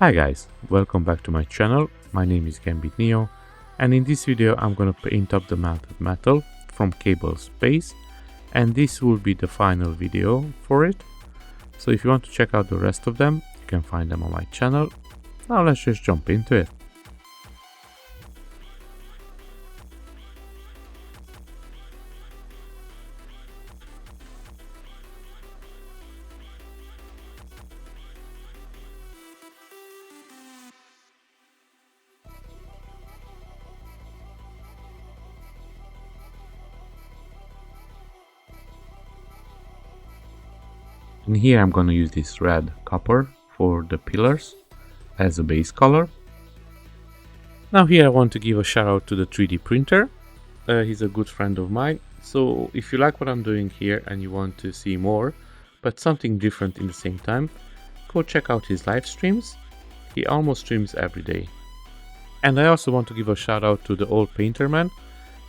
Hi guys, welcome back to my channel. My name is Gambit Neo, and in this video I'm gonna paint up the melted metal from Cable Space, and this will be the final video for it. So if you want to check out the rest of them, you can find them on my channel. Now let's just jump into it. And here I'm going to use this red copper for the pillars as a base color. Now here I want to give a shout out to the 3D printer. He's a good friend of mine. So if you like what I'm doing here and you want to see more, but something different in the same time, go check out his live streams. He almost streams every day. And I also want to give a shout out to the old painter man.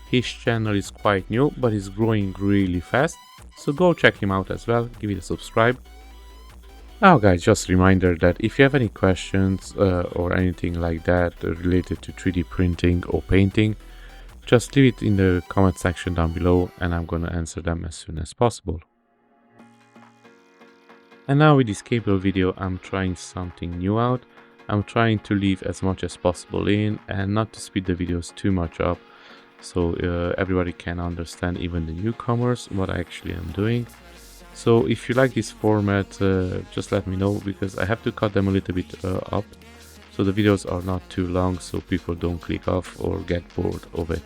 His channel is quite new, but he's growing really fast. So go check him out as well, give it a subscribe. Now guys, just a reminder that if you have any questions or anything like that related to 3D printing or painting, just leave it in the comment section down below and I'm gonna answer them as soon as possible. And now with this cable video, I'm trying something new out. I'm trying to leave as much as possible in and not to speed the videos too much up, so everybody can understand, even the newcomers, what I actually am doing. So if you like this format, just let me know, because I have to cut them a little bit up so the videos are not too long, so people don't click off or get bored of it.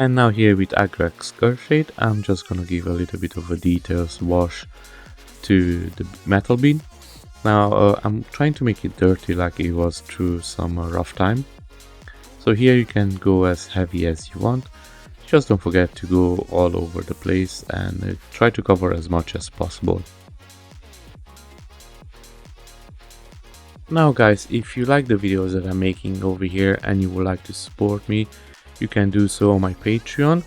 And now here with acrylic, I'm just gonna give a little bit of a details wash to the metal bead. Now I'm trying to make it dirty like it was through some rough time. So here you can go as heavy as you want. Just don't forget to go all over the place and try to cover as much as possible. Now guys, if you like the videos that I'm making over here and you would like to support me, you can do so on my Patreon.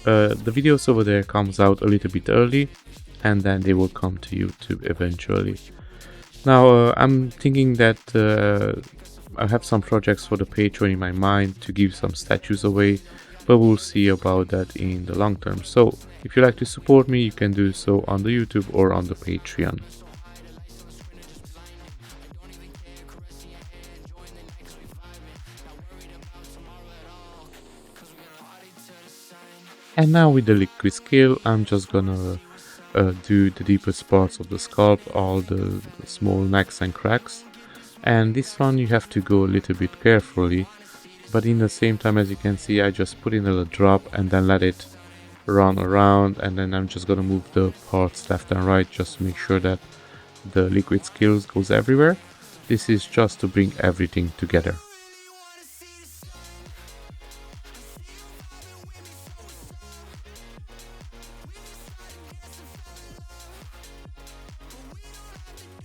The videos over there comes out a little bit early and then they will come to YouTube eventually. Now I'm thinking that I have some projects for the Patreon in my mind to give some statues away, but we'll see about that in the long term. So if you like to support me, you can do so on the YouTube or on the Patreon. And now with the liquid scale, I'm just gonna do the deepest parts of the sculpt, all the small necks and cracks. And this one you have to go a little bit carefully, but in the same time, as you can see, I just put in a drop and then let it run around, and then I'm just gonna move the parts left and right just to make sure that the liquid scale goes everywhere. This is just to bring everything together.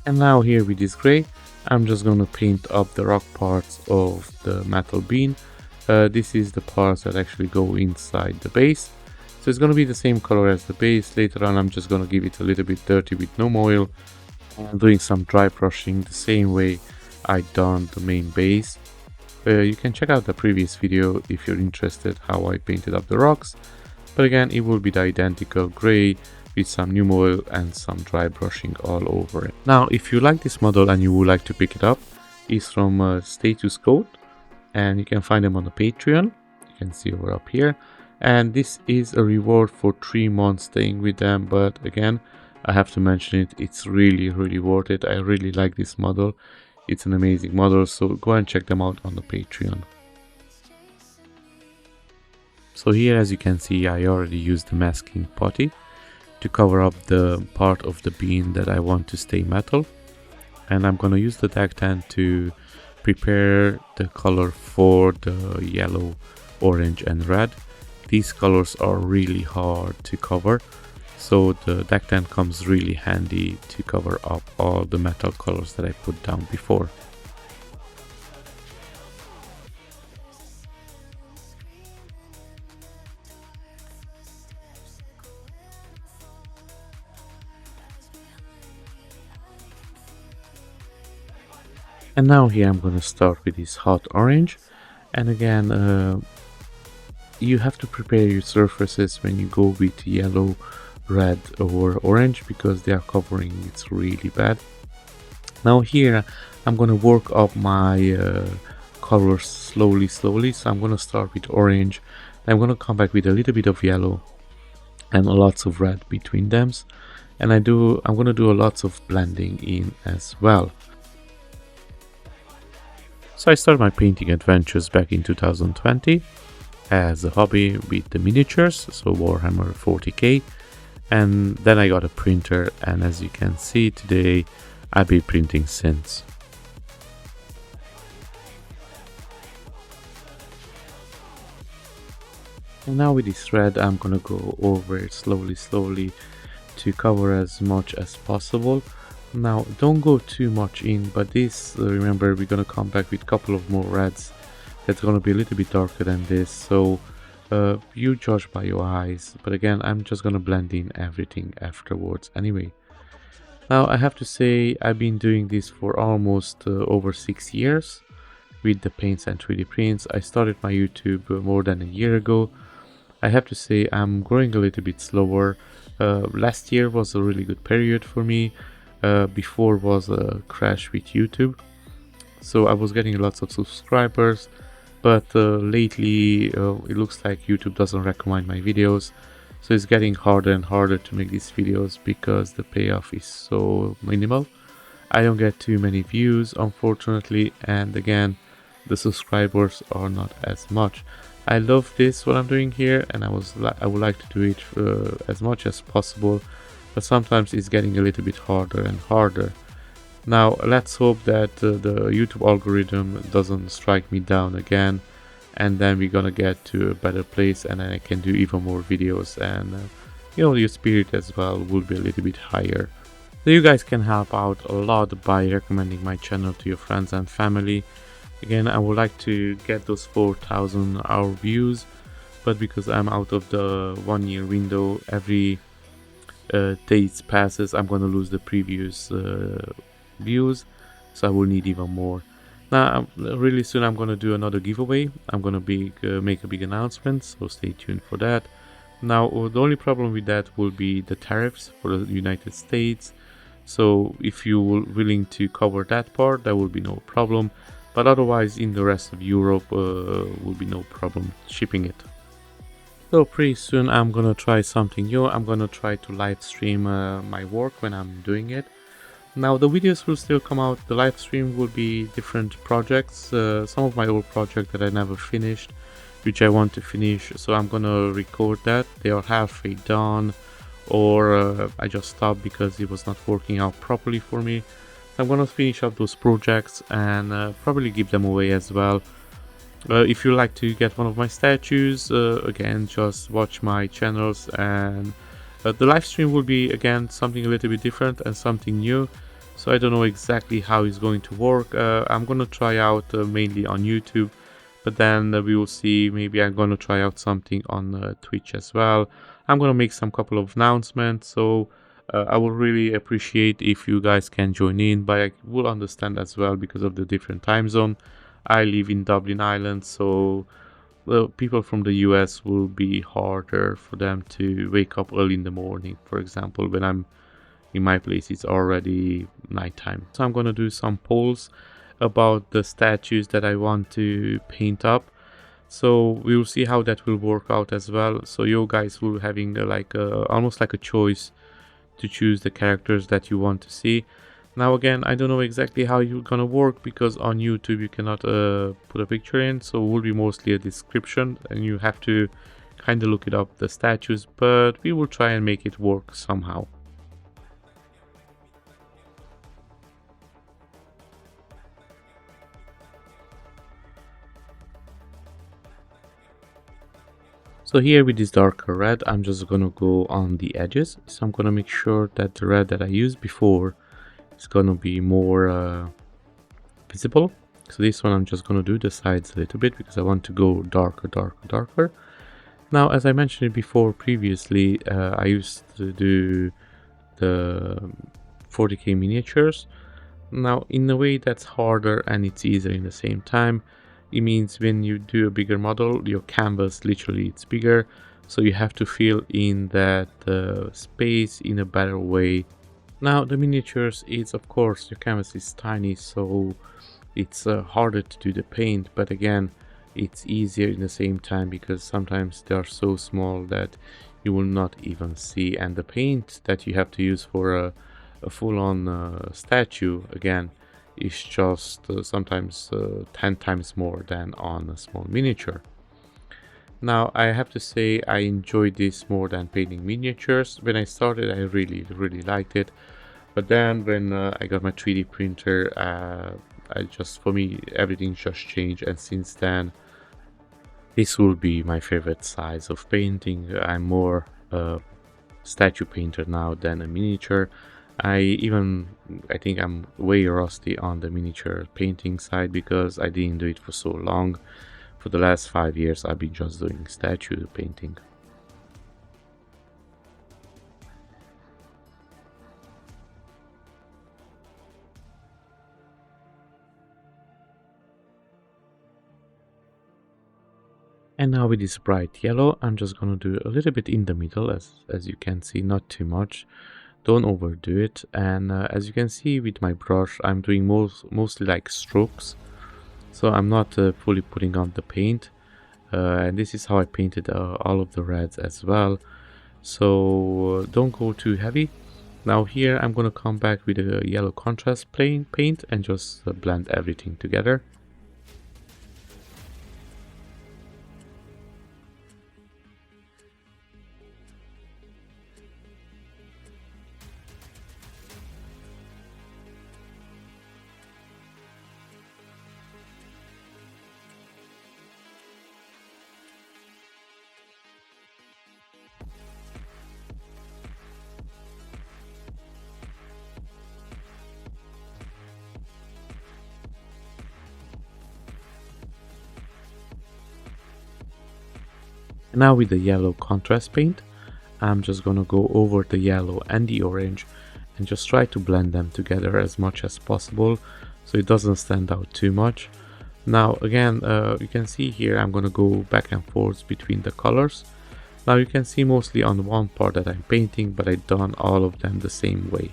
And now here with this gray, I'm just gonna paint up the rock parts of the metal beam. This is the parts that actually go inside the base. So it's gonna be the same color as the base. Later on I'm just gonna give it a little bit dirty with no oil and doing some dry brushing the same way I done the main base. You can check out the previous video if you're interested how I painted up the rocks. But again, it will be the identical gray with some new oil and some dry brushing all over it. Now if you like this model and you would like to pick it up, it's from Status Code and you can find them on the Patreon. You can see over up here, and this is a reward for 3 months staying with them. But again, I have to mention it, it's really worth it. I really like this model, it's an amazing model, so go and check them out on the Patreon. So here, as you can see, I already used the masking putty to cover up the part of the beam that I want to stay metal, and I'm gonna use the Dactan to prepare the color for the yellow, orange and red. These colors are really hard to cover, So the deck tent comes really handy to cover up all the metal colors that I put down before. And now here I'm gonna start with this hot orange. And again, you have to prepare your surfaces when you go with yellow, red or orange, because they are covering it's really bad. Now here I'm gonna work up my colors slowly. So I'm gonna start with orange. I'm gonna come back with a little bit of yellow and lots of red between them. And I'm gonna do a lots of blending in as well. So I started my painting adventures back in 2020 as a hobby with the miniatures, so Warhammer 40k, and then I got a printer, and as you can see today I've been printing since. And now with this thread I'm gonna go over it slowly to cover as much as possible. Now don't go too much in, but this, remember, we're gonna come back with a couple of more reds that's gonna be a little bit darker than this, so you judge by your eyes. But again, I'm just gonna blend in everything afterwards anyway. Now I have to say I've been doing this for almost over 6 years with the paints and 3D prints. I started my YouTube more than a year ago. I have to say I'm growing a little bit slower. Last year was a really good period for me. Before was a crash with YouTube, so I was getting lots of subscribers, but lately it looks like YouTube doesn't recommend my videos, so it's getting harder and harder to make these videos because the payoff is so minimal. I don't get too many views, unfortunately, and again the subscribers are not as much. I love this what I'm doing here, and I would like to do it as much as possible, but sometimes it's getting a little bit harder and harder. Now let's hope that the YouTube algorithm doesn't strike me down again, and then we're gonna get to a better place, and then I can do even more videos, and your spirit as well will be a little bit higher. So you guys can help out a lot by recommending my channel to your friends and family. Again, I would like to get those 4,000 hour views, but because I'm out of the 1 year window, every days passes, I'm gonna lose the previous views, so I will need even more. Now really soon I'm gonna do another giveaway. I'm gonna make a big announcement, so stay tuned for that. Now the only problem with that will be the tariffs for the United States, so if you're willing to cover that part, that will be no problem, but otherwise in the rest of Europe will be no problem shipping it. So pretty soon I'm gonna try something new. I'm gonna try to live stream my work when I'm doing it. Now the videos will still come out. The live stream will be different projects, some of my old projects that I never finished, which I want to finish, so I'm gonna record that. They are halfway done, or I just stopped because it was not working out properly for me. I'm gonna finish up those projects and probably give them away as well. If you like to get one of my statues, again, just watch my channels, and the live stream will be again something a little bit different and something new, so I don't know exactly how it's going to work. I'm gonna try out mainly on YouTube, but then we will see. Maybe I'm gonna try out something on Twitch as well. I'm gonna make some couple of announcements, so I would really appreciate if you guys can join in, but I will understand as well because of the different time zone. I live in Dublin, Ireland, so people from the US will be harder for them to wake up early in the morning. For example, when I'm in my place, it's already nighttime. So I'm gonna do some polls about the statues that I want to paint up. So we will see how that will work out as well. So you guys will having almost like a choice to choose the characters that you want to see. Now again, I don't know exactly how you're gonna work because on YouTube you cannot put a picture in, so it will be mostly a description and you have to kind of look it up, the statues, but we will try and make it work somehow. So here with this darker red, I'm just gonna go on the edges. So I'm gonna make sure that the red that I used before is gonna be more visible. So this one I'm just gonna do the sides a little bit because I want to go darker, darker, darker. Now, as I mentioned before previously, I used to do the 40k miniatures. Now, in a way, that's harder and it's easier in the same time. It means when you do a bigger model, your canvas literally it's bigger, so you have to fill in that space in a better way. Now, the miniatures is, of course, your canvas is tiny, so it's harder to do the paint, but again, it's easier in the same time because sometimes they are so small that you will not even see, and the paint that you have to use for a full-on statue again is just sometimes 10 times more than on a small miniature. Now I have to say I enjoyed this more than painting miniatures. When I started I really liked it, but then when I got my 3D printer, I just, for me, everything just changed, and since then this will be my favorite size of painting. I'm more statue painter now than a miniature. I think I'm way rusty on the miniature painting side because I didn't do it for so long. For the last 5 years I've been just doing statue painting. And now with this bright yellow, I'm just gonna do a little bit in the middle, as you can see, not too much. Don't overdo it. And as you can see with my brush, I'm doing mostly like strokes. So I'm not fully putting on the paint. And this is how I painted all of the reds as well. So don't go too heavy. Now here I'm gonna come back with a yellow contrast plain paint and just blend everything together. And now with the yellow contrast paint, I'm just gonna go over the yellow and the orange and just try to blend them together as much as possible so it doesn't stand out too much. Now again, you can see here I'm gonna go back and forth between the colors. Now you can see mostly on one part that I'm painting, but I've done all of them the same way.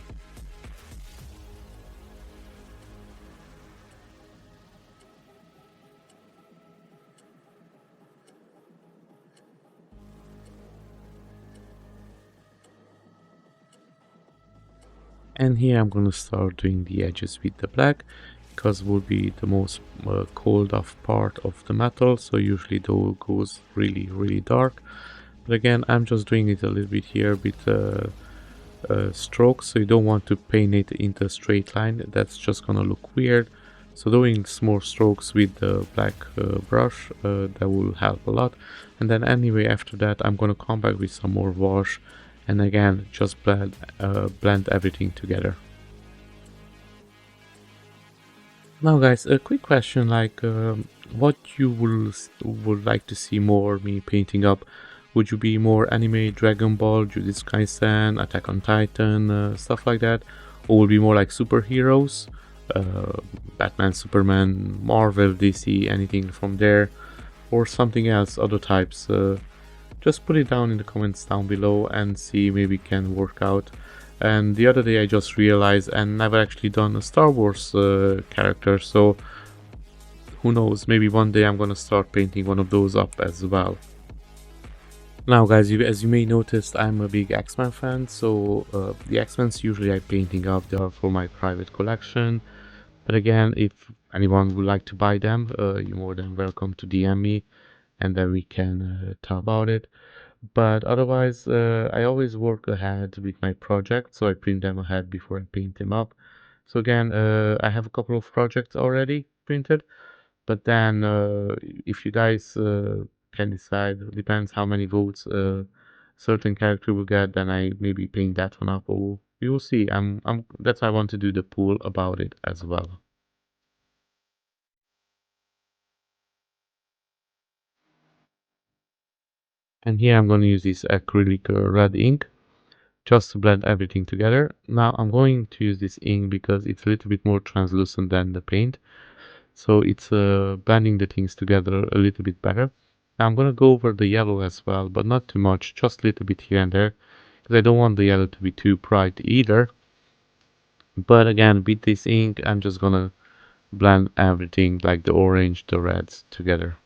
And here I'm gonna start doing the edges with the black because it will be the most cold off part of the metal, so usually though goes really dark. But again, I'm just doing it a little bit here with strokes, so you don't want to paint it into a straight line, that's just gonna look weird. So doing small strokes with the black brush, that will help a lot. And then anyway, after that I'm gonna come back with some more wash and again just blend everything together. Now guys, a quick question, like what you would like to see more me painting up? Would you be more anime, Dragon Ball, Jujutsu Kaisen, Attack on Titan, stuff like that? Or would be more like superheroes? Batman, Superman, Marvel, DC, anything from there? Or something else, other types? Just put it down in the comments down below and see, maybe can work out. And the other day I just realized and never actually done a Star Wars character, so who knows, maybe one day I'm gonna start painting one of those up as well. Now guys, as you may notice, I'm a big X-Men fan, so the X-Men's usually I'm painting up, they are for my private collection. But again, if anyone would like to buy them, you're more than welcome to DM me and then we can talk about it. But otherwise, I always work ahead with my projects, so I print them ahead before I paint them up. So again, I have a couple of projects already printed, but then if you guys can decide. Depends how many votes a certain character will get. Then I maybe paint that one up, or we will see. That's why I want to do the poll about it as well. And here I'm going to use this acrylic red ink just to blend everything together. Now I'm going to use this ink because it's a little bit more translucent than the paint. So it's blending the things together a little bit better. Now I'm gonna go over the yellow as well, but not too much, just a little bit here and there, because I don't want the yellow to be too bright either. But again, with this ink, I'm just gonna blend everything like the orange, the reds together.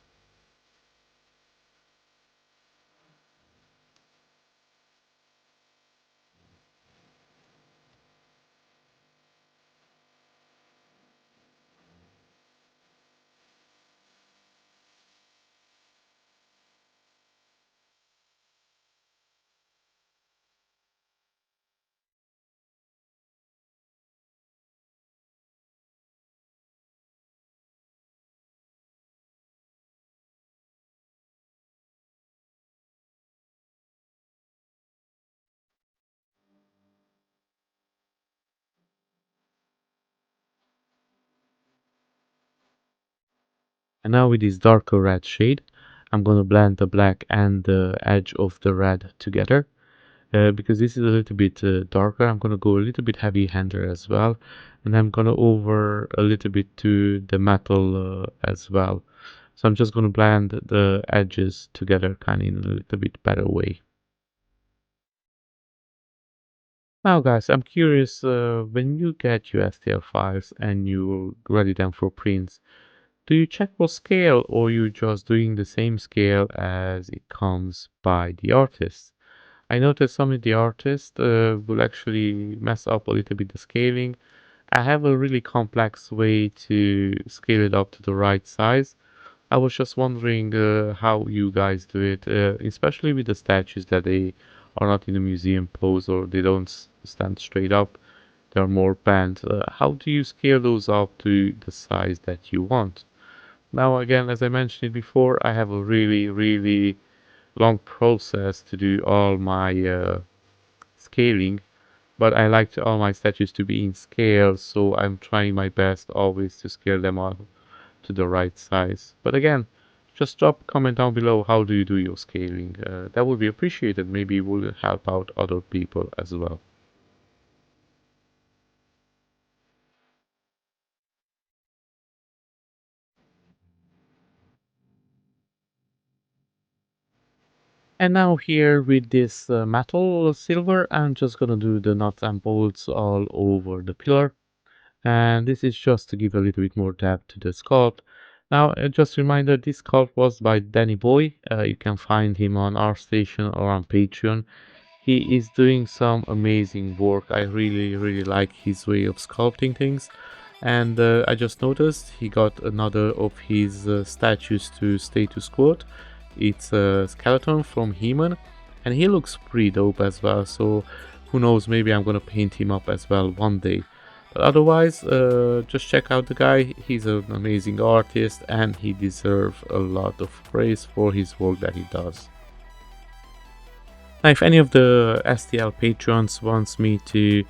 And now with this darker red shade, I'm gonna blend the black and the edge of the red together. Because this is a little bit darker, I'm gonna go a little bit heavy-handed as well, and I'm gonna over a little bit to the metal as well. So I'm just gonna blend the edges together kind of in a little bit better way. Now guys, I'm curious, when you get your STL files and you ready them for prints, do you check for scale or you just doing the same scale as it comes by the artist? I noticed some of the artists will actually mess up a little bit the scaling. I have a really complex way to scale it up to the right size. I was just wondering how you guys do it, especially with the statues that they are not in a museum pose or they don't stand straight up. They're more bent. How do you scale those up to the size that you want? Now, again, as I mentioned before, I have a really, really long process to do all my scaling, but I like all my statues to be in scale, so I'm trying my best always to scale them up to the right size. But again, just drop a comment down below how do you do your scaling. That would be appreciated. Maybe it will help out other people as well. And now here with this metal silver, I'm just gonna do the nuts and bolts all over the pillar. And this is just to give a little bit more depth to the sculpt. Now, just a reminder, this sculpt was by Danny Boy. You can find him on ArtStation or on Patreon. He is doing some amazing work. I really, really like his way of sculpting things. And I just noticed he got another of his statues to status quote. It's a skeleton from He-Man, and he looks pretty dope as well. So who knows, maybe I'm gonna paint him up as well one day. But otherwise, just check out the guy. He's an amazing artist, and he deserves a lot of praise for his work that he does. Now, if any of the STL patrons wants me to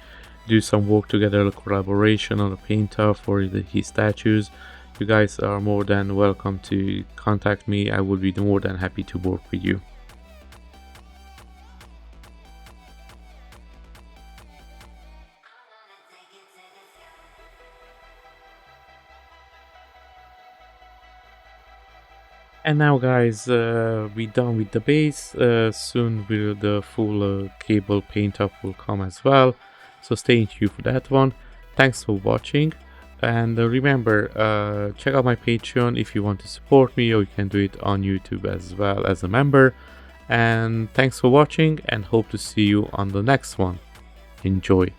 do some work together, a collaboration on a painter for his statues, you guys are more than welcome to contact me. I would be more than happy to work with you. And now guys, we done with the base. Soon will the full cable paint up will come as well. So stay tuned for that one. Thanks for watching. And remember, check out my Patreon if you want to support me, or you can do it on YouTube as well as a member. And thanks for watching, and hope to see you on the next one. Enjoy.